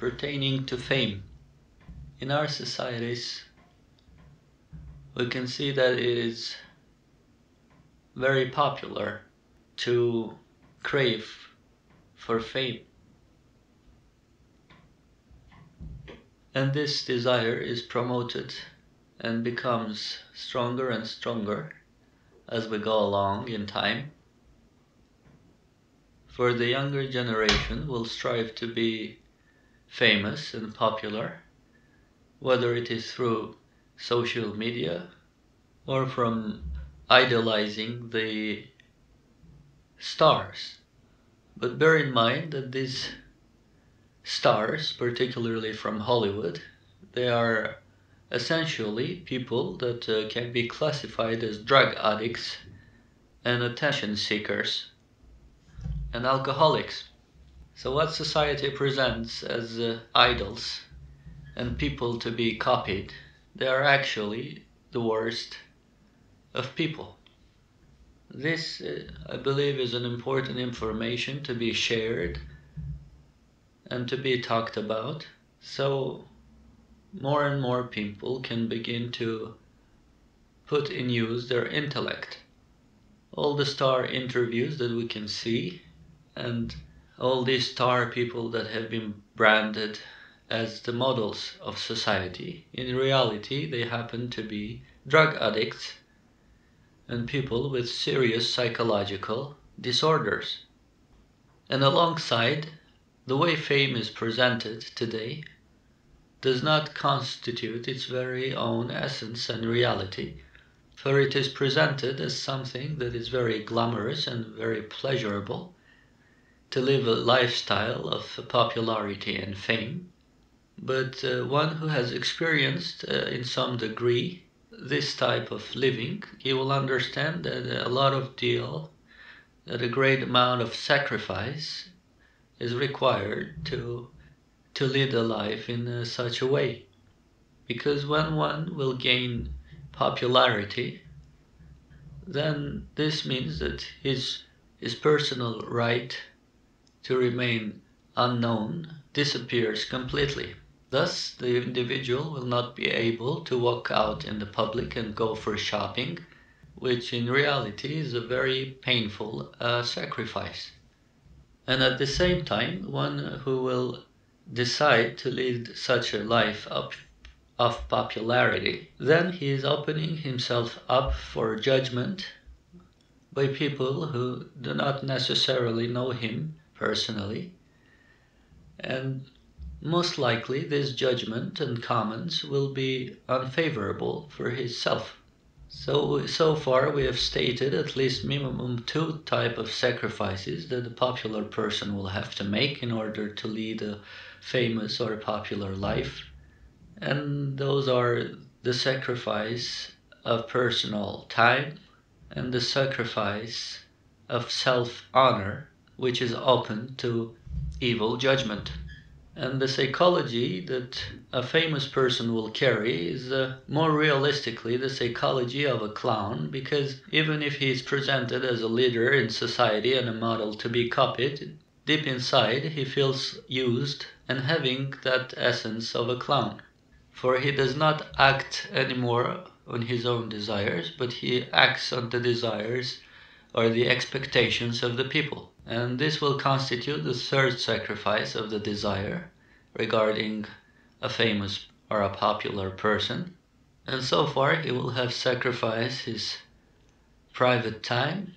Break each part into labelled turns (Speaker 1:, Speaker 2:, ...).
Speaker 1: pertaining to fame. In our societies, we can see that it is very popular to crave for fame. And this desire is promoted and becomes stronger and stronger as we go along in time. For the younger generation will strive to be famous and popular, whether it is through social media or from idolizing the stars. But bear in mind that these stars, particularly from Hollywood, they are essentially people that can be classified as drug addicts and attention seekers and alcoholics. So what society presents as idols and people to be copied, they are actually the worst of people. This, I believe, is an important information to be shared and to be talked about, so more and more people can begin to put in use their intellect. All the star interviews that we can see and all these star people that have been branded as the models of society, in reality they happen to be drug addicts and people with serious psychological disorders. And alongside, the way fame is presented today does not constitute its very own essence and reality, for it is presented as something that is very glamorous and very pleasurable, to live a lifestyle of popularity and fame. But one who has experienced in some degree this type of living, he will understand that a lot of deal, that a great amount of sacrifice is required to lead a life in such a way. Because when one will gain popularity, then this means that his personal right to remain unknown disappears completely. Thus, the individual will not be able to walk out in the public and go for shopping, which in reality is a very painful sacrifice. And at the same time, one who will decide to lead such a life of popularity, then he is opening himself up for judgment by people who do not necessarily know him personally, and most likely this judgment and comments will be unfavorable for himself. So far we have stated at least minimum 2 types of sacrifices that a popular person will have to make in order to lead a famous or popular life. And those are the sacrifice of personal time and the sacrifice of self-honor, which is open to evil judgment. And the psychology that a famous person will carry is more realistically the psychology of a clown, because even if he is presented as a leader in society and a model to be copied, deep inside he feels used and having that essence of a clown. For he does not act anymore on his own desires, but he acts on the desires or the expectations of the people. And this will constitute the 3rd sacrifice of the desire regarding a famous or a popular person. And so far he will have sacrificed his private time,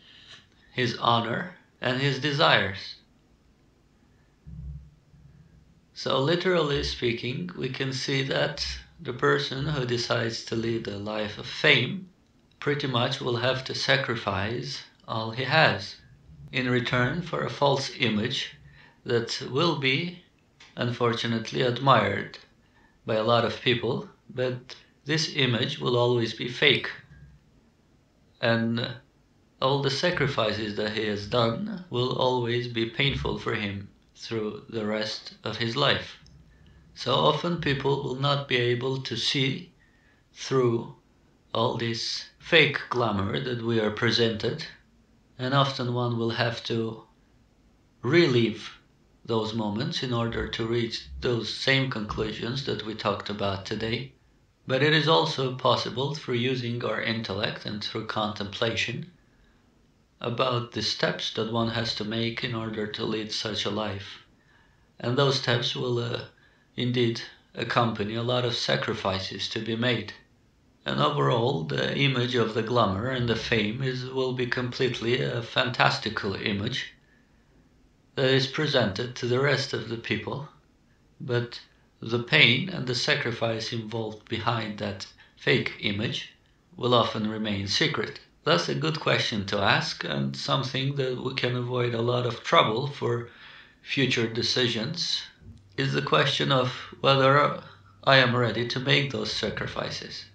Speaker 1: his honor, and his desires. So literally speaking, we can see that the person who decides to lead a life of fame pretty much will have to sacrifice all he has in return for a false image that will be, unfortunately, admired by a lot of people, but this image will always be fake. And all the sacrifices that he has done will always be painful for him through the rest of his life. So often people will not be able to see through all this fake glamour that we are presented, and often one will have to relive those moments in order to reach those same conclusions that we talked about today. But it is also possible through using our intellect and through contemplation about the steps that one has to make in order to lead such a life. And those steps will indeed accompany a lot of sacrifices to be made. And overall, the image of the glamour and the fame will be completely a fantastical image that is presented to the rest of the people, but the pain and the sacrifice involved behind that fake image will often remain secret. Thus, a good question to ask, and something that we can avoid a lot of trouble for future decisions, is the question of whether I am ready to make those sacrifices.